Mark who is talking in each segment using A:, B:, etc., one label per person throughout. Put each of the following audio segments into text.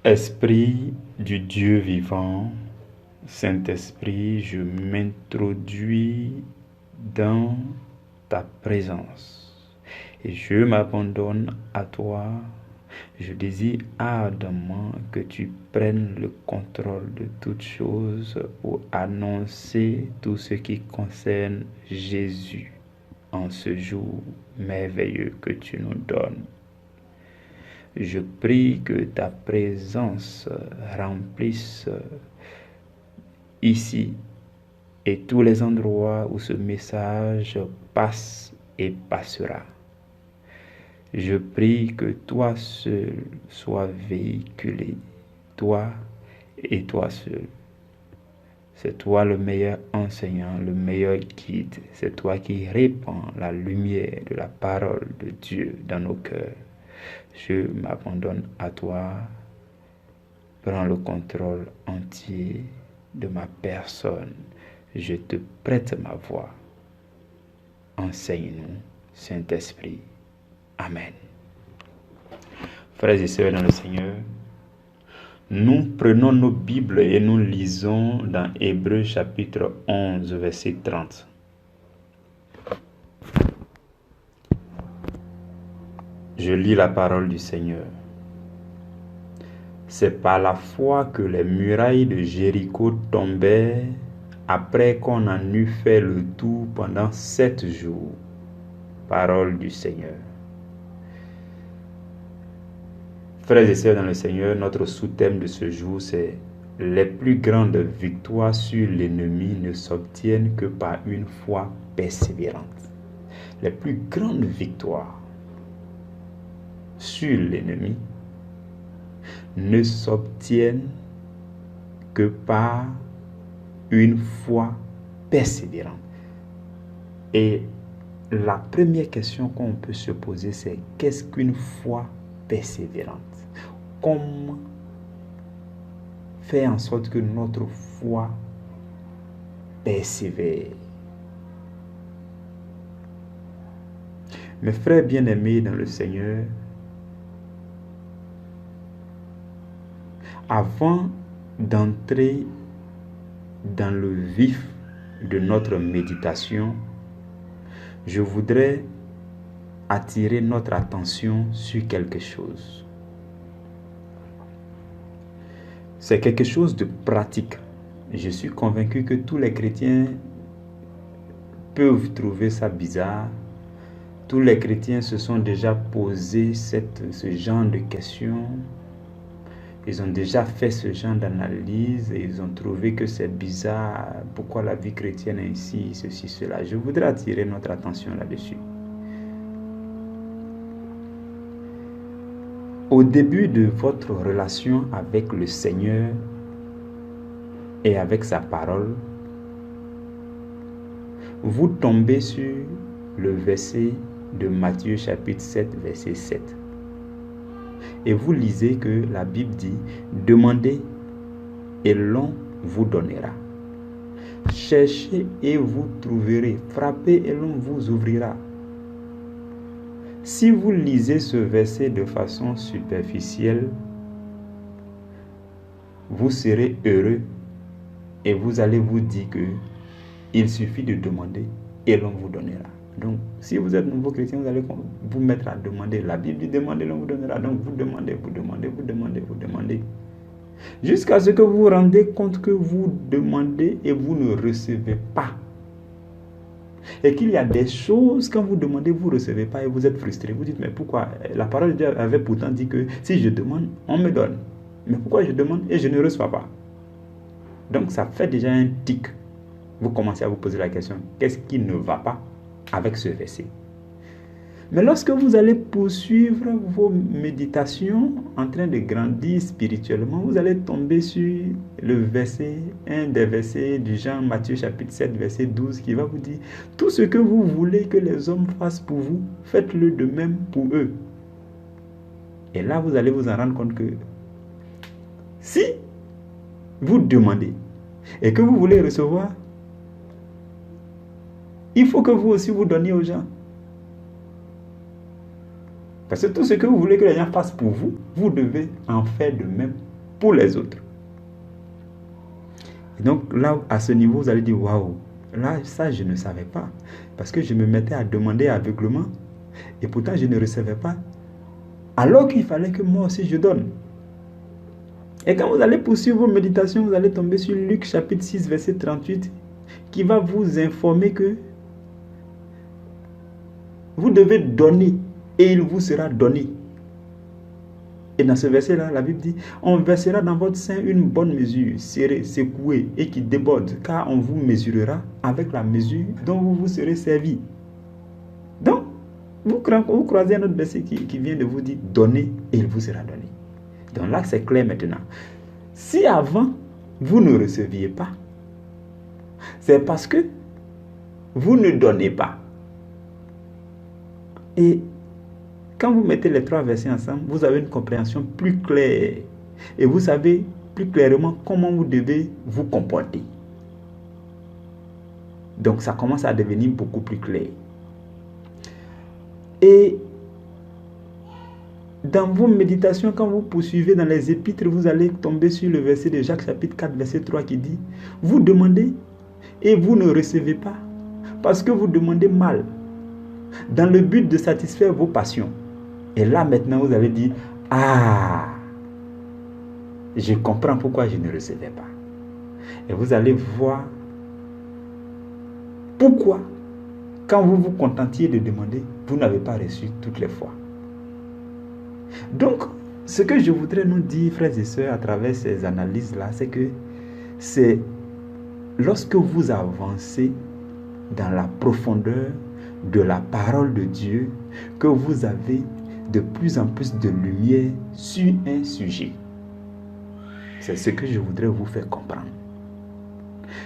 A: Esprit du Dieu vivant, Saint-Esprit, je m'introduis dans ta présence et je m'abandonne à toi. Je désire ardemment que tu prennes le contrôle de toutes choses pour annoncer tout ce qui concerne Jésus en ce jour merveilleux que tu nous donnes. Je prie que ta présence remplisse ici et tous les endroits où ce message passe et passera. Je prie que toi seul sois véhiculé, toi et toi seul. C'est toi le meilleur enseignant, le meilleur guide. C'est toi qui répands la lumière de la parole de Dieu dans nos cœurs. Je m'abandonne à toi. Prends le contrôle entier de ma personne. Je te prête ma voix. Enseigne-nous, Saint-Esprit. Amen. Frères et sœurs dans le Seigneur, nous prenons nos Bibles et nous lisons dans Hébreux chapitre 11, verset 30. Je lis la parole du Seigneur. C'est par la foi que les murailles de Jéricho tombèrent après qu'on en eut fait le tour pendant 7 jours. Parole du Seigneur. Frères et sœurs dans le Seigneur, notre sous-thème de ce jour, c'est « Les plus grandes victoires sur l'ennemi ne s'obtiennent que par une foi persévérante. » Les plus grandes victoires sur l'ennemi ne s'obtiennent que par une foi persévérante. Et la première question qu'on peut se poser, c'est qu'est-ce qu'une foi persévérante? Comment faire en sorte que notre foi persévère? Mes frères bien-aimés dans le Seigneur, avant d'entrer dans le vif de notre méditation, je voudrais attirer notre attention sur quelque chose. C'est quelque chose de pratique. Je suis convaincu que tous les chrétiens peuvent trouver ça bizarre. Tous les chrétiens se sont déjà posé ce genre de questions. Ils ont déjà fait ce genre d'analyse et ils ont trouvé que c'est bizarre. Pourquoi la vie chrétienne est ainsi, ceci, cela. Je voudrais attirer notre attention là-dessus. Au début de votre relation avec le Seigneur et avec sa parole, vous tombez sur le verset de Matthieu chapitre 7, verset 7. Et vous lisez que la Bible dit « Demandez et l'on vous donnera. Cherchez et vous trouverez. Frappez et l'on vous ouvrira. » Si vous lisez ce verset de façon superficielle, vous serez heureux et vous allez vous dire que il suffit de demander et l'on vous donnera. Donc, si vous êtes nouveau chrétien, vous allez vous mettre à demander. La Bible dit demandez, l'on vous donnera. Donc, vous demandez, vous demandez, vous demandez, vous demandez. Jusqu'à ce que vous vous rendez compte que vous demandez et vous ne recevez pas. Et qu'il y a des choses, quand vous demandez, vous ne recevez pas et vous êtes frustré. Vous dites, mais pourquoi? La parole de Dieu avait pourtant dit que si je demande, on me donne. Mais pourquoi je demande et je ne reçois pas? Donc ça fait déjà un tic. Vous commencez à vous poser la question, qu'est-ce qui ne va pas avec ce verset? Mais lorsque vous allez poursuivre vos méditations en train de grandir spirituellement, vous allez tomber sur le verset, un des versets du genre Matthieu chapitre 7, verset 12, qui va vous dire « Tout ce que vous voulez que les hommes fassent pour vous, faites-le de même pour eux. » Et là, vous allez vous en rendre compte que si vous demandez et que vous voulez recevoir, il faut que vous aussi vous donniez aux gens. Parce que tout ce que vous voulez que les gens fassent pour vous, vous devez en faire de même pour les autres. Et donc là, à ce niveau, vous allez dire, waouh, là, ça, je ne savais pas. Parce que je me mettais à demander aveuglement. Et pourtant, je ne recevais pas. Alors qu'il fallait que moi aussi, je donne. Et quand vous allez poursuivre vos méditations, vous allez tomber sur Luc chapitre 6, verset 38, qui va vous informer que vous devez donner et il vous sera donné. Et dans ce verset-là, la Bible dit, on versera dans votre sein une bonne mesure, serrée, secouée et qui déborde, car on vous mesurera avec la mesure dont vous vous serez servi. Donc, vous croisez un autre verset qui vient de vous dire, donnez et il vous sera donné. Donc là, c'est clair maintenant. Si avant, vous ne receviez pas, c'est parce que vous ne donnez pas. Et quand vous mettez les trois versets ensemble, vous avez une compréhension plus claire. Et vous savez plus clairement comment vous devez vous comporter. Donc ça commence à devenir beaucoup plus clair. Et dans vos méditations, quand vous poursuivez dans les épîtres, vous allez tomber sur le verset de Jacques chapitre 4, verset 3 qui dit, vous demandez et vous ne recevez pas parce que vous demandez mal, dans le but de satisfaire vos passions. Et là maintenant vous allez dire, ah, je comprends pourquoi je ne recevais pas. Et vous allez voir pourquoi, quand vous vous contentiez de demander, vous n'avez pas reçu toutes les fois. Donc, ce que je voudrais nous dire, frères et sœurs, à travers ces analyses-là, c'est que c'est lorsque vous avancez dans la profondeur de la parole de Dieu que vous avez de plus en plus de lumière sur un sujet. C'est ce que je voudrais vous faire comprendre.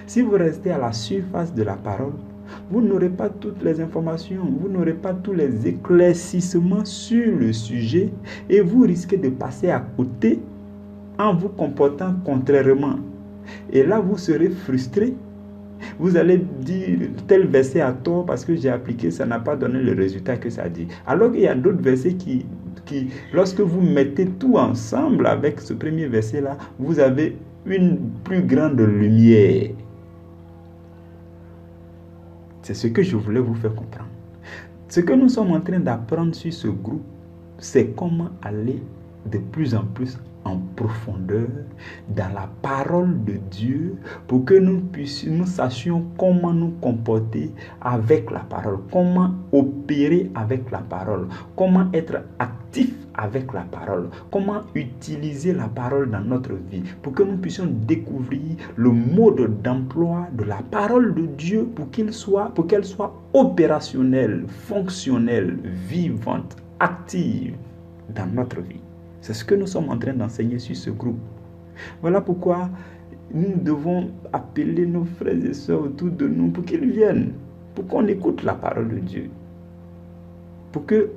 A: Si vous restez à la surface de la parole, vous n'aurez pas toutes les informations, vous n'aurez pas tous les éclaircissements sur le sujet et vous risquez de passer à côté en vous comportant contrairement. Et là, vous serez frustré. Vous allez dire tel verset à tort parce que j'ai appliqué, ça n'a pas donné le résultat que ça dit. Alors qu'il y a d'autres versets qui, lorsque vous mettez tout ensemble avec ce premier verset-là, vous avez une plus grande lumière. C'est ce que je voulais vous faire comprendre. Ce que nous sommes en train d'apprendre sur ce groupe, c'est comment aller de plus en plus en profondeur dans la parole de Dieu pour que nous sachions comment nous comporter avec la parole, comment opérer avec la parole, comment être actif avec la parole, comment utiliser la parole dans notre vie pour que nous puissions découvrir le mode d'emploi de la parole de Dieu pour qu'elle soit opérationnelle, fonctionnelle, vivante, active dans notre vie. C'est ce que nous sommes en train d'enseigner sur ce groupe. Voilà pourquoi nous devons appeler nos frères et sœurs autour de nous pour qu'ils viennent, pour qu'on écoute la parole de Dieu. Pour que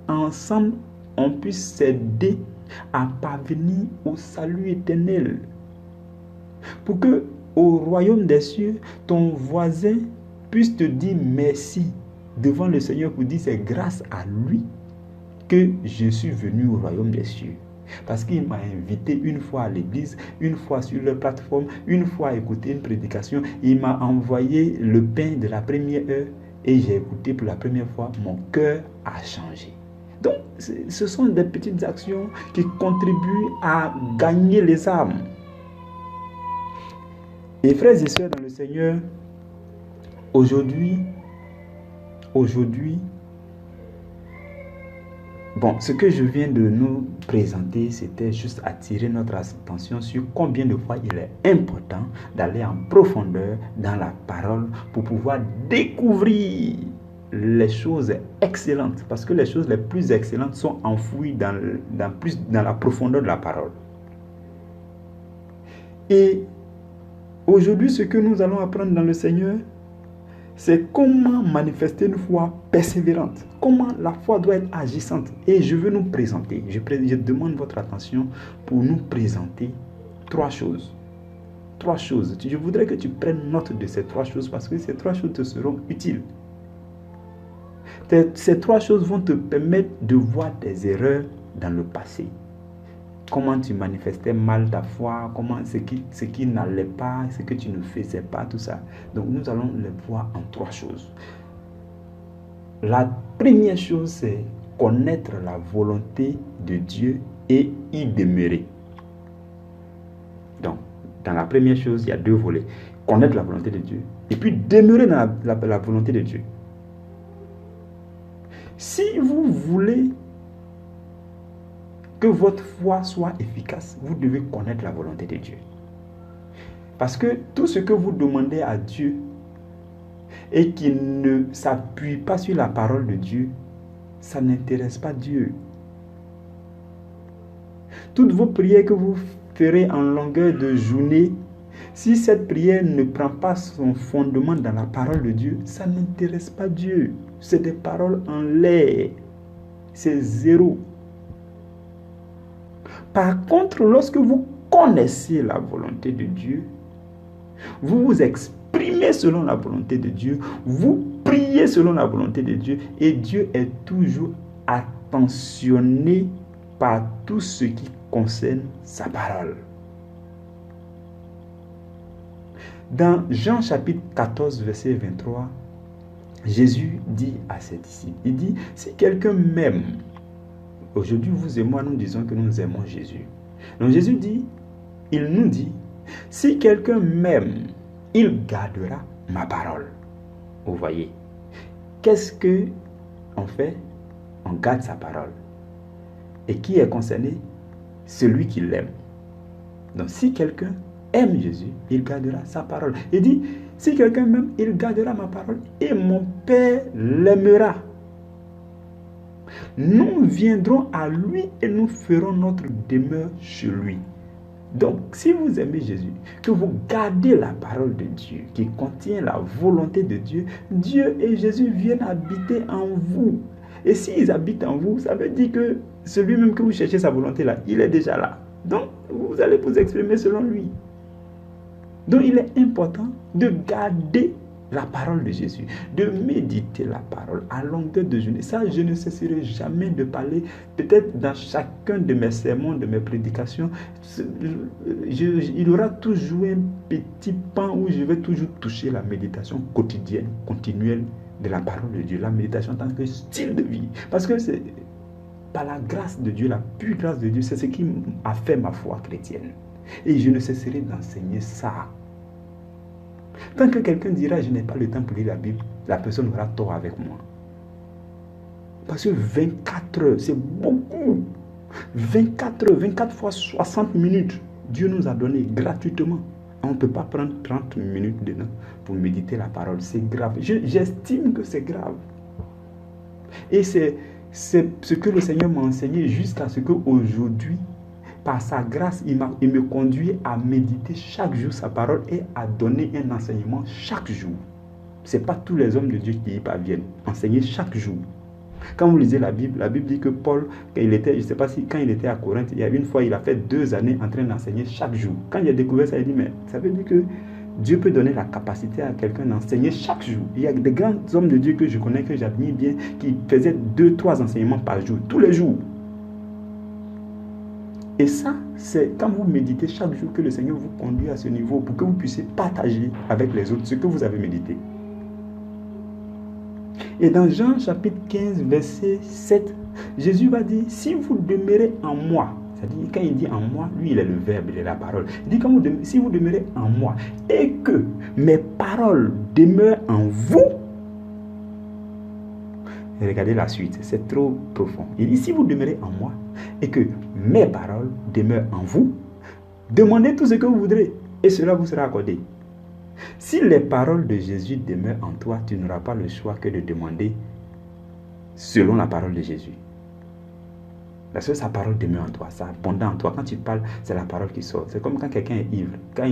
A: ensemble, on puisse s'aider à parvenir au salut éternel. Pour que au royaume des cieux, ton voisin puisse te dire merci devant le Seigneur pour dire c'est grâce à lui que je suis venu au royaume des cieux. Parce qu'il m'a invité une fois à l'église, une fois sur leur plateforme, une fois à écouter une prédication. Il m'a envoyé le pain de la première heure et j'ai écouté pour la première fois, mon cœur a changé. Donc, ce sont des petites actions qui contribuent à gagner les âmes. Et frères et sœurs dans le Seigneur, aujourd'hui, ce que je viens de nous présenter, c'était juste attirer notre attention sur combien de fois il est important d'aller en profondeur dans la parole pour pouvoir découvrir les choses excellentes. Parce que les choses les plus excellentes sont enfouies dans la profondeur de la parole. Et aujourd'hui, ce que nous allons apprendre dans le Seigneur, c'est comment manifester une foi persévérante. Comment la foi doit être agissante. Et je veux nous présenter. Je demande votre attention pour nous présenter trois choses. Trois choses. Je voudrais que tu prennes note de ces trois choses parce que ces trois choses te seront utiles. Ces trois choses vont te permettre de voir tes erreurs dans le passé comment tu manifestais mal ta foi, comment ce qui n'allait pas, ce que tu ne faisais pas, tout ça. Donc nous allons le voir en 3 choses. La première chose, c'est connaître la volonté de Dieu et y demeurer. Donc, dans la première chose, il y a 2 volets. Connaître la volonté de Dieu et puis demeurer dans la volonté de Dieu. Si vous voulez que votre foi soit efficace, vous devez connaître la volonté de Dieu. Parce que tout ce que vous demandez à Dieu et qui ne s'appuie pas sur la parole de Dieu, ça n'intéresse pas Dieu. Toutes vos prières que vous ferez en longueur de journée, si cette prière ne prend pas son fondement dans la parole de Dieu, ça n'intéresse pas Dieu. C'est des paroles en l'air. C'est zéro. Par contre, lorsque vous connaissez la volonté de Dieu, vous vous exprimez selon la volonté de Dieu, vous priez selon la volonté de Dieu, et Dieu est toujours attentionné par tout ce qui concerne sa parole. Dans Jean chapitre 14, verset 23, Jésus dit à ses disciples, il dit, si quelqu'un m'aime, aujourd'hui vous et moi nous disons que nous aimons Jésus. Donc Jésus dit, il nous dit, si quelqu'un m'aime, il gardera ma parole. Vous voyez, qu'est-ce que on fait? On garde sa parole. Et qui est concerné? Celui qui l'aime. Donc si quelqu'un aime Jésus, il gardera sa parole. Il dit, si quelqu'un m'aime, il gardera ma parole et mon Père l'aimera. Nous viendrons à lui et nous ferons notre demeure chez lui. Donc, si vous aimez Jésus, que vous gardez la parole de Dieu qui contient la volonté de Dieu, Dieu et Jésus viennent habiter en vous. Et s'ils habitent en vous, ça veut dire que celui même que vous cherchez sa volonté là, il est déjà là. Donc, vous allez vous exprimer selon lui. Donc, il est important de garder la parole de Jésus, de méditer la parole à longueur de journée. Ça, je ne cesserai jamais de parler. Peut-être dans chacun de mes sermons, de mes prédications, il y aura toujours un petit pan où je vais toujours toucher la méditation quotidienne, continuelle de la parole de Dieu. La méditation en tant que style de vie. Parce que c'est par la grâce de Dieu, la pure grâce de Dieu, c'est ce qui a fait ma foi chrétienne. Et je ne cesserai d'enseigner ça. Tant que quelqu'un dira, je n'ai pas le temps pour lire la Bible, la personne aura tort avec moi. Parce que 24 heures, c'est beaucoup. 24 heures, 24 fois 60 minutes, Dieu nous a donné gratuitement. On ne peut pas prendre 30 minutes dedans pour méditer la parole. C'est grave. J'estime que c'est grave. Et c'est ce que le Seigneur m'a enseigné jusqu'à ce qu'aujourd'hui, par sa grâce, il me conduit à méditer chaque jour sa parole et à donner un enseignement chaque jour. Ce n'est pas tous les hommes de Dieu qui y parviennent. Enseigner chaque jour. Quand vous lisez la Bible dit que Paul, quand il était, je ne sais pas si quand il était à Corinthe, il y a une fois, il a fait 2 années en train d'enseigner chaque jour. Quand il a découvert ça, il dit, mais ça veut dire que Dieu peut donner la capacité à quelqu'un d'enseigner chaque jour. Il y a des grands hommes de Dieu que je connais, que j'admire bien, qui faisaient 2-3 enseignements par jour, tous les jours. Et ça, c'est quand vous méditez chaque jour que le Seigneur vous conduit à ce niveau pour que vous puissiez partager avec les autres ce que vous avez médité. Et dans Jean chapitre 15, verset 7, Jésus va dire, si vous demeurez en moi, c'est-à-dire quand il dit en moi, lui il est le verbe, il est la parole. Il dit, si vous demeurez en moi et que mes paroles demeurent en vous, regardez la suite, c'est trop profond. Il dit, si vous demeurez en moi et que mes paroles demeurent en vous, demandez tout ce que vous voudrez et cela vous sera accordé. Si les paroles de Jésus demeurent en toi, tu n'auras pas le choix que de demander selon la parole de Jésus. Parce que sa parole demeure en toi, ça abonde en toi. Quand tu parles, c'est la parole qui sort. C'est comme quand quelqu'un est ivre. Quand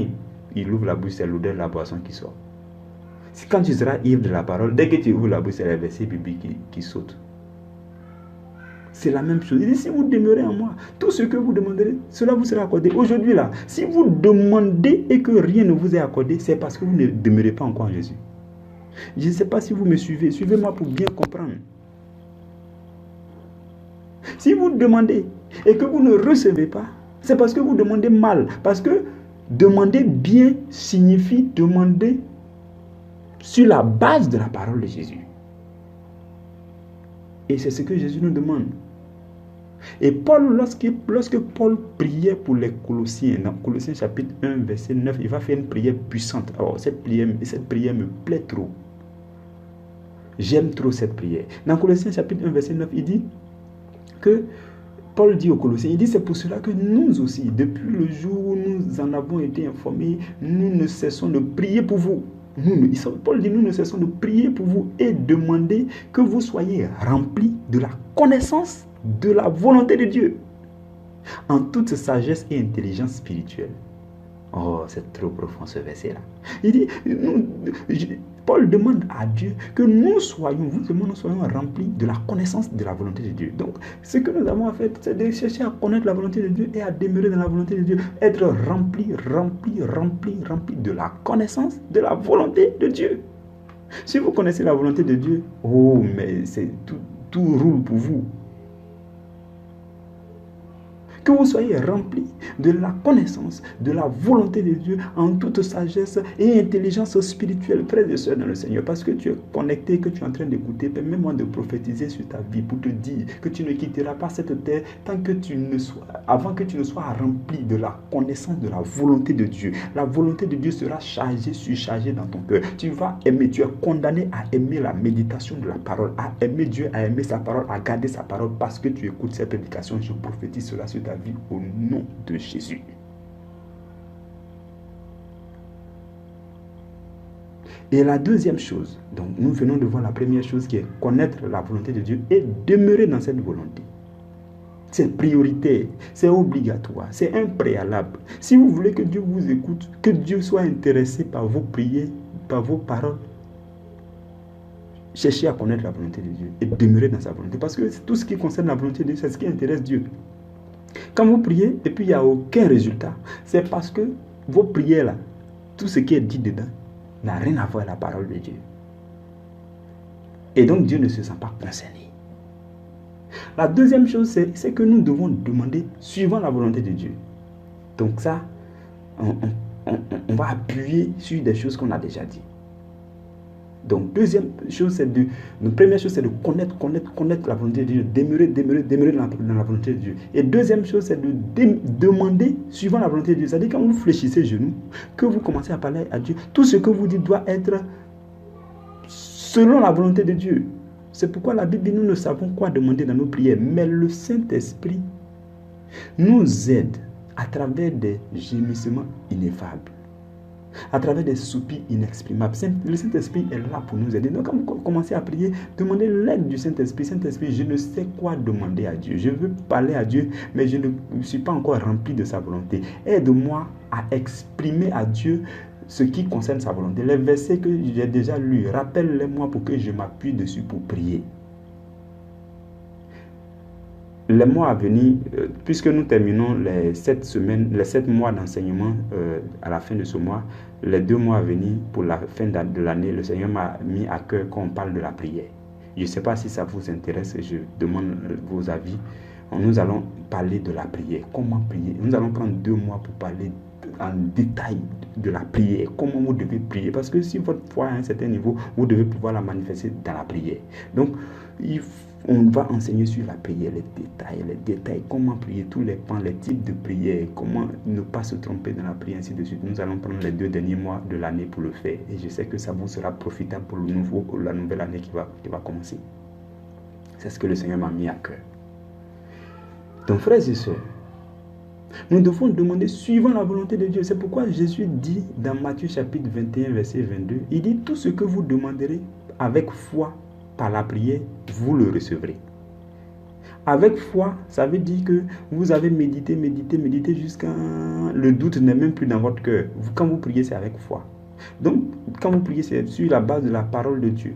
A: il ouvre la bouche, c'est l'odeur de la boisson qui sort. Quand tu seras ivre de la parole, dès que tu ouvres la bouche, c'est les versets bibliques qui sautent. C'est la même chose. Il dit, si vous demeurez en moi, tout ce que vous demanderez, cela vous sera accordé. Aujourd'hui, là, si vous demandez et que rien ne vous est accordé, c'est parce que vous ne demeurez pas encore en Jésus. Je ne sais pas si vous me suivez. Suivez-moi pour bien comprendre. Si vous demandez et que vous ne recevez pas, C'est parce que vous demandez mal. Parce que demander bien signifie demander sur la base de la parole de Jésus. Et c'est ce que Jésus nous demande. Et Paul, lorsque Paul priait pour les Colossiens, dans Colossiens chapitre 1, verset 9, il va faire une prière puissante. Alors, cette prière me plaît trop. J'aime trop cette prière. Dans Colossiens chapitre 1, verset 9, il dit que Paul dit aux Colossiens, il dit c'est pour cela que nous aussi, depuis le jour où nous en avons été informés, nous ne cessons de prier pour vous. Paul dit, nous ne cessons de prier pour vous et demander que vous soyez remplis de la connaissance de la volonté de Dieu, en toute sagesse et intelligence spirituelle. Oh, c'est trop profond ce verset-là. Il dit, Paul demande à Dieu que nous soyons remplis de la connaissance de la volonté de Dieu. Donc, ce que nous avons à faire, c'est de chercher à connaître la volonté de Dieu et à demeurer dans la volonté de Dieu. Être rempli de la connaissance de la volonté de Dieu. Si vous connaissez la volonté de Dieu, oh, mais c'est tout roule pour vous. Que vous soyez remplis de la connaissance, de la volonté de Dieu en toute sagesse et intelligence spirituelle, frères et sœurs dans le Seigneur. Parce que tu es connecté, que tu es en train d'écouter, permets-moi de prophétiser sur ta vie pour te dire que tu ne quitteras pas cette terre avant que tu ne sois rempli de la connaissance de la volonté de Dieu. La volonté de Dieu sera surchargée dans ton cœur. Tu vas aimer, tu es condamné à aimer la méditation de la parole, à aimer Dieu, à aimer sa parole, à garder sa parole parce que tu écoutes cette prédication. Je prophétise cela sur ta vie au nom de Jésus. Et la deuxième chose, donc nous venons de voir la première chose qui est connaître la volonté de Dieu et demeurer dans cette volonté. C'est prioritaire, c'est obligatoire, c'est un préalable. Si vous voulez que Dieu vous écoute, que Dieu soit intéressé par vos prières, par vos paroles, cherchez à connaître la volonté de Dieu et demeurer dans sa volonté. Parce que tout ce qui concerne la volonté de Dieu, c'est ce qui intéresse Dieu. Quand vous priez et puis il n'y a aucun résultat, c'est parce que vos prières là, tout ce qui est dit dedans, n'a rien à voir avec la parole de Dieu. Et donc Dieu ne se sent pas concerné. La deuxième chose, c'est que nous devons demander suivant la volonté de Dieu. Donc ça, on va appuyer sur des choses qu'on a déjà dit. Donc, première chose, c'est de connaître la volonté de Dieu, demeurer dans la volonté de Dieu. Et deuxième chose, c'est de demander suivant la volonté de Dieu. C'est-à-dire quand vous fléchissez genoux, que vous commencez à parler à Dieu, tout ce que vous dites doit être selon la volonté de Dieu. C'est pourquoi la Bible dit, nous ne savons quoi demander dans nos prières, mais le Saint-Esprit nous aide à travers des gémissements ineffables, à travers des soupirs inexprimables. Le Saint-Esprit est là pour nous aider. Donc quand vous commencez à prier, demandez l'aide du Saint-Esprit. Saint-Esprit, je ne sais quoi demander à Dieu. Je veux parler à Dieu, mais je ne suis pas encore rempli de sa volonté. Aide-moi à exprimer à Dieu ce qui concerne sa volonté. Les versets que j'ai déjà lus, rappelle-les-moi pour que je m'appuie dessus pour prier. Les mois à venir, puisque nous terminons les 7 mois d'enseignement à la fin de ce mois, les 2 mois à venir pour la fin de l'année, le Seigneur m'a mis à cœur qu'on parle de la prière. Je ne sais pas si ça vous intéresse, je demande vos avis. Nous allons parler de la prière. Comment prier? Nous allons prendre 2 mois pour parler en détail de la prière. Comment vous devez prier? Parce que si votre foi est à un certain niveau, vous devez pouvoir la manifester dans la prière. Donc, on va enseigner sur la prière, les détails, comment prier, tous les pans, les types de prière, comment ne pas se tromper dans la prière, ainsi de suite. Nous allons prendre les 2 derniers mois de l'année pour le faire. Et je sais que ça vous sera profitable pour la nouvelle année qui va commencer. C'est ce que le Seigneur m'a mis à cœur. Donc, frères et sœurs, nous devons demander suivant la volonté de Dieu. C'est pourquoi Jésus dit dans Matthieu chapitre 21, verset 22, il dit, tout ce que vous demanderez avec foi par la prière, vous le recevrez. Avec foi, ça veut dire que vous avez médité jusqu'à le doute n'est même plus dans votre cœur. Quand vous priez, c'est avec foi. Donc, quand vous priez, c'est sur la base de la parole de Dieu.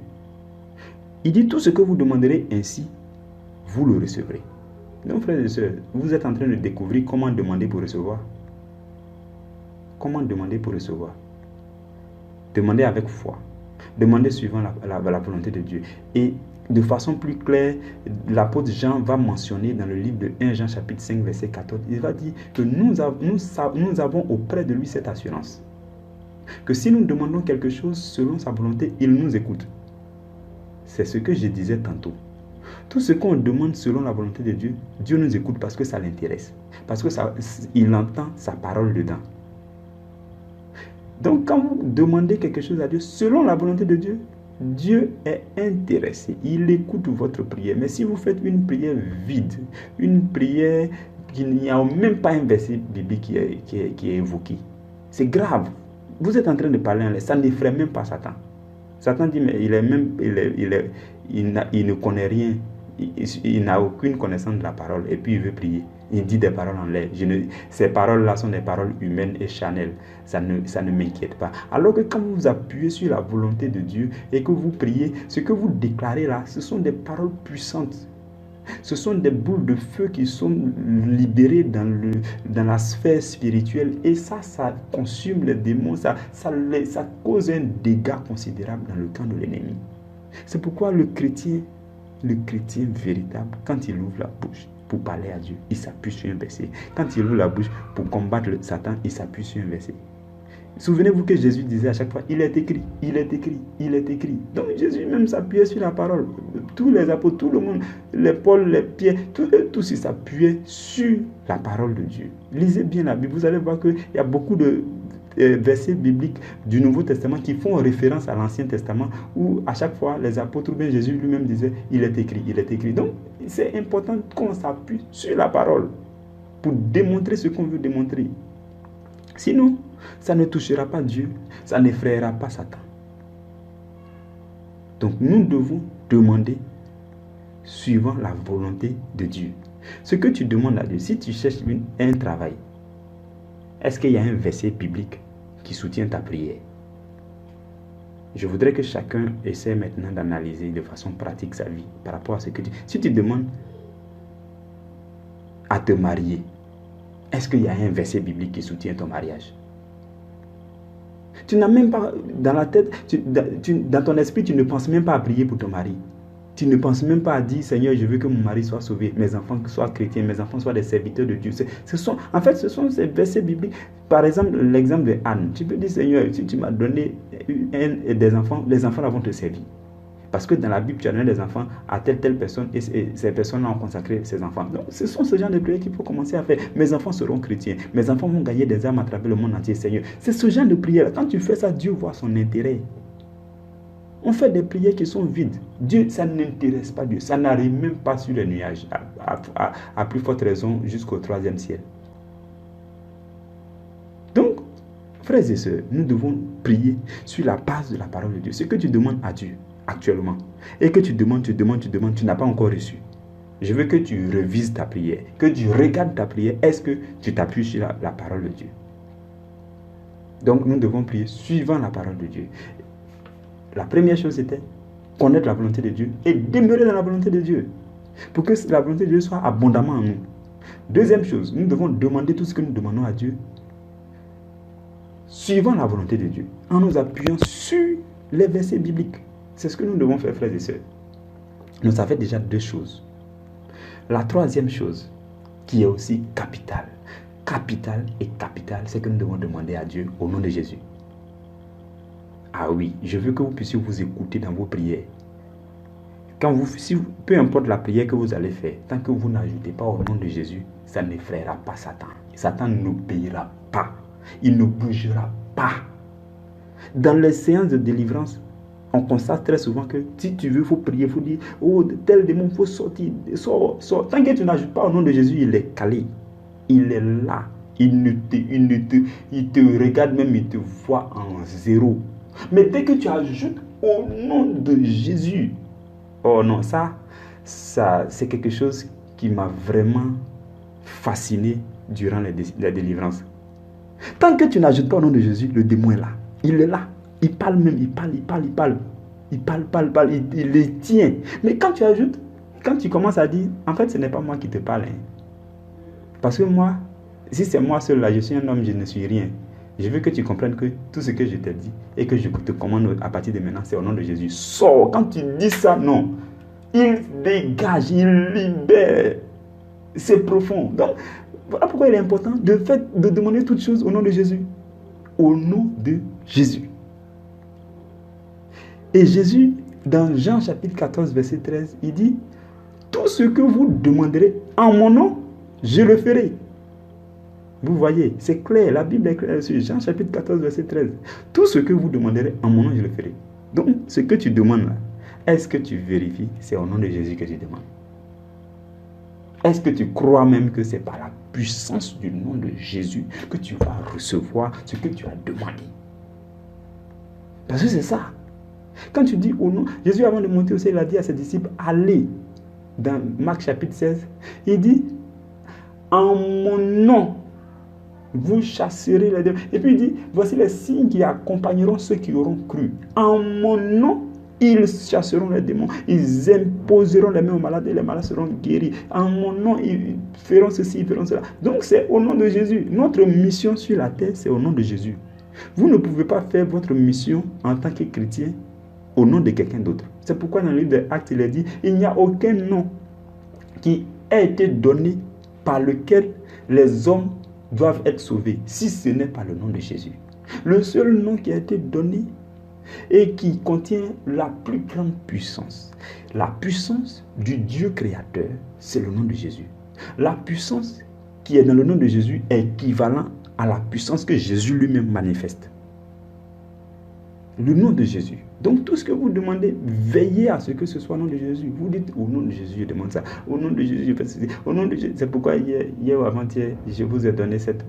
A: Il dit, tout ce que vous demanderez ainsi, vous le recevrez. Donc, frères et sœurs, vous êtes en train de découvrir comment demander pour recevoir. Comment demander pour recevoir? Demandez avec foi. Demandez suivant la volonté de Dieu. Et de façon plus claire, l'apôtre Jean va mentionner dans le livre de 1 Jean chapitre 5 verset 14, il va dire que nous avons auprès de lui cette assurance, que si nous demandons quelque chose selon sa volonté, il nous écoute. C'est ce que je disais tantôt. Tout ce qu'on demande selon la volonté de Dieu, Dieu nous écoute parce que ça l'intéresse, parce que il entend sa parole dedans. Donc quand vous demandez quelque chose à Dieu selon la volonté de Dieu, Dieu est intéressé, il écoute votre prière. Mais si vous faites une prière vide, une prière qu'il n'y a même pas un verset biblique qui est évoqué, c'est grave. Vous êtes en train de parler en l'air, ça n'effraie même pas Satan. Satan dit, mais il ne connaît rien, il n'a aucune connaissance de la parole, et puis il veut prier. Il dit des paroles en l'air. Ces paroles-là sont des paroles humaines et charnelles. Ça ne m'inquiète pas. Alors que quand vous vous appuyez sur la volonté de Dieu et que vous priez, ce que vous déclarez là, ce sont des paroles puissantes. Ce sont des boules de feu qui sont libérées dans la sphère spirituelle. Et ça consume les démons. Ça cause un dégât considérable dans le camp de l'ennemi. C'est pourquoi le chrétien véritable, quand il ouvre la bouche pour parler à Dieu, il s'appuie sur un verset. Quand il ouvre la bouche pour combattre Satan, il s'appuie sur un verset. Souvenez-vous que Jésus disait à chaque fois, il est écrit, il est écrit, il est écrit. Donc Jésus même s'appuyait sur la parole. Tous les apôtres, tout le monde, les Paul, les Pierre, tous ils s'appuyaient sur la parole de Dieu. Lisez bien la Bible, vous allez voir qu'il y a beaucoup de versets bibliques du Nouveau Testament qui font référence à l'Ancien Testament, où à chaque fois les apôtres ou bien Jésus lui-même disait, il est écrit, il est écrit. Donc c'est important qu'on s'appuie sur la parole pour démontrer ce qu'on veut démontrer. Sinon, ça ne touchera pas Dieu, ça n'effrayera pas Satan. Donc nous devons demander suivant la volonté de Dieu. Ce que tu demandes à Dieu, si tu cherches un travail, est-ce qu'il y a un verset biblique qui soutient ta prière? Je voudrais que chacun essaie maintenant d'analyser de façon pratique sa vie par rapport à ce que tu... Si tu demandes à te marier, est-ce qu'il y a un verset biblique qui soutient ton mariage? Tu n'as même pas dans la tête, dans ton esprit, tu ne penses même pas à prier pour ton mari. Tu ne penses même pas à dire, Seigneur, je veux que mon mari soit sauvé, mes enfants soient chrétiens, mes enfants soient des serviteurs de Dieu. Ce sont ces versets bibliques. Par exemple, l'exemple de Anne. Tu peux dire, Seigneur, si tu m'as donné des enfants, les enfants là vont te servir. Parce que dans la Bible, tu as donné des enfants à telle personne et ces personnes-là ont consacré ses enfants. Donc, ce sont ce genre de prières qu'il faut commencer à faire. Mes enfants seront chrétiens. Mes enfants vont gagner des âmes à travers le monde entier, Seigneur. C'est ce genre de prière. Quand tu fais ça, Dieu voit son intérêt. On fait des prières qui sont vides. Dieu, ça n'intéresse pas Dieu. Ça n'arrive même pas sur les nuages. À plus forte raison, jusqu'au 3e ciel. Donc, frères et sœurs, nous devons prier sur la base de la parole de Dieu. Ce que tu demandes à Dieu actuellement, et que tu demandes, tu n'as pas encore reçu. Je veux que tu revises ta prière, que tu regardes ta prière. Est-ce que tu t'appuies sur la parole de Dieu? Donc, nous devons prier suivant la parole de Dieu. La première chose, c'était connaître la volonté de Dieu et demeurer dans la volonté de Dieu pour que la volonté de Dieu soit abondamment en nous. Deuxième chose, nous devons demander tout ce que nous demandons à Dieu suivant la volonté de Dieu, en nous appuyant sur les versets bibliques. C'est ce que nous devons faire, frères et sœurs. Nous avons fait déjà deux choses. La troisième chose, qui est aussi capitale, c'est que nous devons demander à Dieu au nom de Jésus. Ah oui, je veux que vous puissiez vous écouter dans vos prières. Peu importe la prière que vous allez faire, tant que vous n'ajoutez pas au nom de Jésus, ça n'effraiera pas Satan. Satan n'obéira pas. Il ne bougera pas. Dans les séances de délivrance, on constate très souvent que si tu veux, il faut prier, il faut dire, oh, tel démon, il faut sortir, sort. Tant que tu n'ajoutes pas au nom de Jésus, il est calé. Il est là. Il te regarde même, il te voit en zéro. Mais dès que tu ajoutes au nom de Jésus, oh non, ça c'est quelque chose qui m'a vraiment fasciné durant la délivrance. Tant que tu n'ajoutes pas au nom de Jésus, le démon est là. Il est là. Il parle même, il parle. Il les tient. Mais quand tu ajoutes, quand tu commences à dire, en fait, ce n'est pas moi qui te parle. Parce que moi, si c'est moi seul là, je suis un homme, je ne suis rien. Je veux que tu comprennes que tout ce que je t'ai dit et que je te commande à partir de maintenant, c'est au nom de Jésus. Sors. Quand tu dis ça, non. il dégage, il libère. C'est profond. Donc, voilà pourquoi il est important de demander toutes choses au nom de Jésus. Au nom de Jésus. Et Jésus, dans Jean chapitre 14, verset 13, il dit, tout ce que vous demanderez en mon nom, je le ferai. Vous voyez, c'est clair, la Bible est claire sur Jean chapitre 14, verset 13. Tout ce que vous demanderez en mon nom, je le ferai. Donc, ce que tu demandes là, est-ce que tu vérifies, c'est au nom de Jésus que tu demandes? Est-ce que tu crois même que c'est par la puissance du nom de Jésus que tu vas recevoir ce que tu as demandé? Parce que c'est ça. Quand tu dis au nom, Jésus avant de monter au ciel, il a dit à ses disciples, allez, dans Marc chapitre 16, il dit, en mon nom, vous chasserez les démons. Et puis il dit, voici les signes qui accompagneront ceux qui auront cru. En mon nom, ils chasseront les démons. Ils imposeront les mains aux malades et les malades seront guéris. En mon nom, ils feront ceci, ils feront cela. Donc c'est au nom de Jésus. Notre mission sur la terre, c'est au nom de Jésus. Vous ne pouvez pas faire votre mission en tant que chrétien au nom de quelqu'un d'autre. C'est pourquoi dans le livre des Actes, il est dit, il n'y a aucun nom qui a été donné par lequel les hommes doivent être sauvés, si ce n'est pas le nom de Jésus. Le seul nom qui a été donné et qui contient la plus grande puissance. La puissance du Dieu créateur, c'est le nom de Jésus. La puissance qui est dans le nom de Jésus est équivalent à la puissance que Jésus lui-même manifeste. Le nom de Jésus. Donc tout ce que vous demandez, veillez à ce que ce soit au nom de Jésus. Vous dites au nom de Jésus, je demande ça. Au nom de Jésus, je fais ceci. Au nom de Jésus. C'est pourquoi hier ou avant-hier, je vous ai donné cette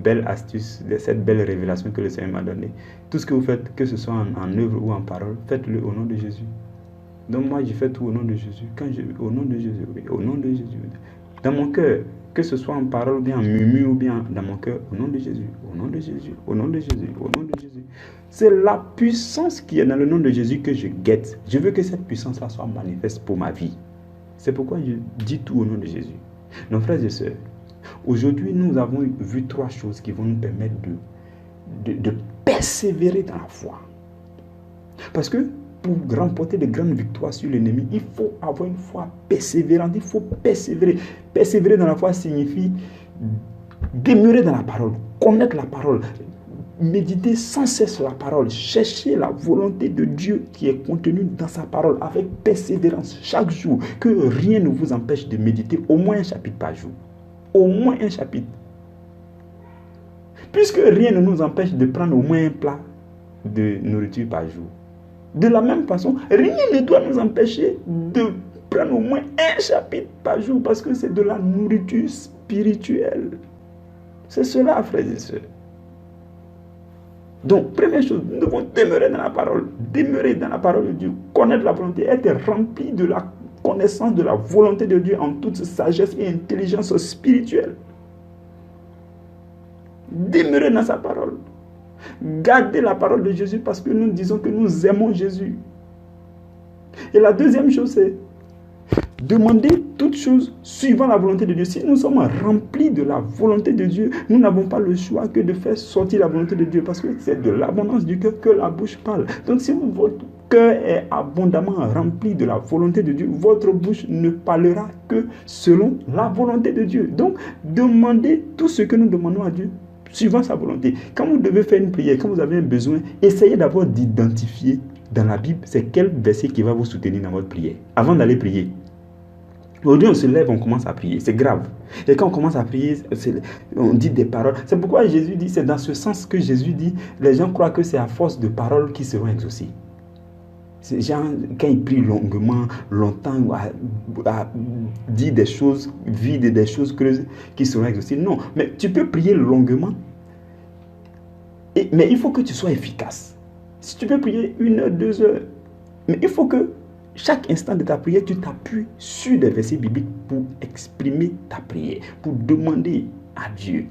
A: belle astuce, cette belle révélation que le Seigneur m'a donnée. Tout ce que vous faites, que ce soit en œuvre ou en parole, faites-le au nom de Jésus. Donc moi, je fais tout au nom de Jésus. Au nom de Jésus, oui, au nom de Jésus. Dans mon cœur, que ce soit en parole ou bien en murmure ou bien dans mon cœur, au nom de Jésus, au nom de Jésus, au nom de Jésus, au nom de Jésus. C'est la puissance qui est dans le nom de Jésus que je guette. Je veux que cette puissance-là soit manifeste pour ma vie. C'est pourquoi je dis tout au nom de Jésus. Nos frères et sœurs, aujourd'hui, nous avons vu 3 choses qui vont nous permettre de persévérer dans la foi. Parce que pour remporter de grandes victoires sur l'ennemi, il faut avoir une foi persévérante, il faut persévérer. Persévérer dans la foi signifie demeurer dans la parole, connaître la parole, méditer sans cesse la parole, chercher la volonté de Dieu qui est contenue dans sa parole avec persévérance chaque jour, que rien ne vous empêche de méditer au moins un chapitre par jour. Au moins un chapitre. Puisque rien ne nous empêche de prendre au moins un plat de nourriture par jour. De la même façon, rien ne doit nous empêcher de prendre au moins un chapitre par jour parce que c'est de la nourriture spirituelle. C'est cela, frères et sœurs. Donc, première chose, nous devons demeurer dans la parole. Demeurer dans la parole de Dieu. Connaître la volonté, être rempli de la connaissance de la volonté de Dieu en toute sagesse et intelligence spirituelle. Demeurer dans sa parole. Gardez la parole de Jésus parce que nous disons que nous aimons Jésus. Et la deuxième chose, c'est demander toutes choses suivant la volonté de Dieu. Si nous sommes remplis de la volonté de Dieu, nous n'avons pas le choix que de faire sortir la volonté de Dieu parce que c'est de l'abondance du cœur que la bouche parle. Donc si votre cœur est abondamment rempli de la volonté de Dieu, votre bouche ne parlera que selon la volonté de Dieu. Donc demandez tout ce que nous demandons à Dieu suivant sa volonté. Quand vous devez faire une prière, quand vous avez un besoin, essayez d'abord d'identifier dans la Bible c'est quel verset qui va vous soutenir dans votre prière. Avant d'aller prier. Aujourd'hui, on se lève, on commence à prier. C'est grave. Et quand on commence à prier, on dit des paroles. C'est pourquoi Jésus dit, c'est dans ce sens que Jésus dit, les gens croient que c'est à force de paroles qu'ils seront exaucés. Ces gens, quand ils prient longuement, longtemps, à dire des choses vides et des choses creuses qui seront exaucées. Non, mais tu peux prier longuement, mais il faut que tu sois efficace. Si tu peux prier 1 heure, 2 heures, mais il faut que chaque instant de ta prière, tu t'appuies sur des versets bibliques pour exprimer ta prière, pour demander à Dieu.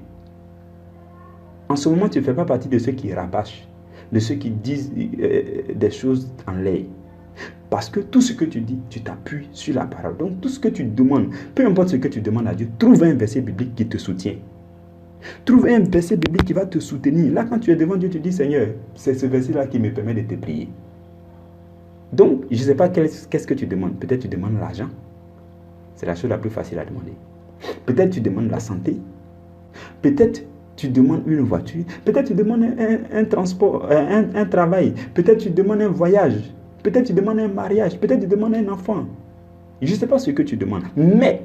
A: En ce moment, tu ne fais pas partie de ceux qui rabâchent, de ceux qui disent des choses en l'air. Parce que tout ce que tu dis, tu t'appuies sur la parole. Donc tout ce que tu demandes, peu importe ce que tu demandes à Dieu, trouve un verset biblique qui te soutient. Trouve un verset biblique qui va te soutenir. Là, quand tu es devant Dieu, tu dis, Seigneur, c'est ce verset-là qui me permet de te prier. Donc, je ne sais pas qu'est-ce que tu demandes. Peut-être tu demandes l'argent. C'est la chose la plus facile à demander. Peut-être tu demandes la santé. Peut-être tu demandes une voiture. Peut-être tu demandes un transport, un travail. Peut-être tu demandes un voyage. Peut-être tu demandes un mariage. Peut-être tu demandes un enfant. Je ne sais pas ce que tu demandes. Mais,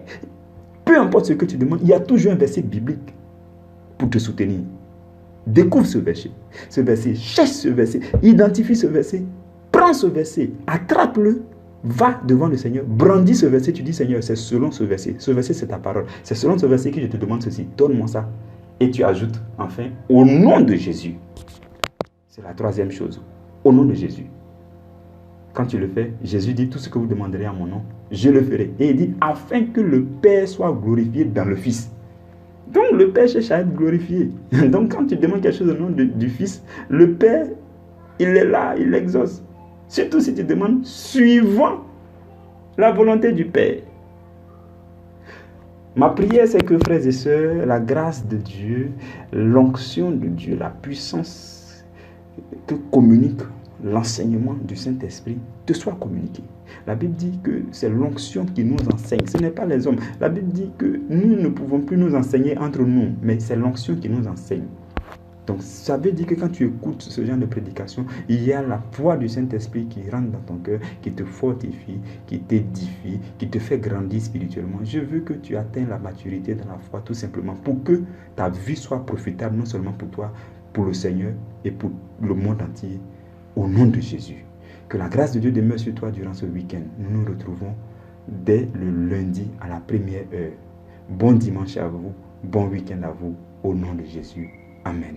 A: peu importe ce que tu demandes, il y a toujours un verset biblique pour te soutenir. Découvre ce verset. Cherche ce verset. Identifie ce verset. Prends ce verset. Attrape-le. Va devant le Seigneur. Brandis ce verset. Tu dis, Seigneur, c'est selon ce verset. Ce verset, c'est ta parole. C'est selon ce verset que je te demande ceci. Donne-moi ça. Et tu ajoutes, enfin, au nom de Jésus. C'est la troisième chose. Au nom de Jésus. Quand tu le fais, Jésus dit, tout ce que vous demanderez à mon nom, je le ferai. Et il dit, afin que le Père soit glorifié dans le Fils. Donc le Père cherche à être glorifié. Donc quand tu demandes quelque chose au nom du Fils, le Père, il est là, il exauce. Surtout si tu demandes suivant la volonté du Père. Ma prière, c'est que, frères et sœurs, la grâce de Dieu, l'onction de Dieu, la puissance que communique l'enseignement du Saint-Esprit te soit communiqué. La Bible dit que c'est l'onction qui nous enseigne, ce n'est pas les hommes. La Bible dit que nous ne pouvons plus nous enseigner entre nous, mais c'est l'onction qui nous enseigne. Donc ça veut dire que quand tu écoutes ce genre de prédication, il y a la voix du Saint-Esprit qui rentre dans ton cœur, qui te fortifie, qui t'édifie, qui te fait grandir spirituellement. Je veux que tu atteignes la maturité dans la foi tout simplement pour que ta vie soit profitable non seulement pour toi, pour le Seigneur et pour le monde entier. Au nom de Jésus. Que la grâce de Dieu demeure sur toi durant ce week-end. Nous nous retrouvons dès le lundi à la première heure. Bon dimanche à vous. Bon week-end à vous. Au nom de Jésus. Amen.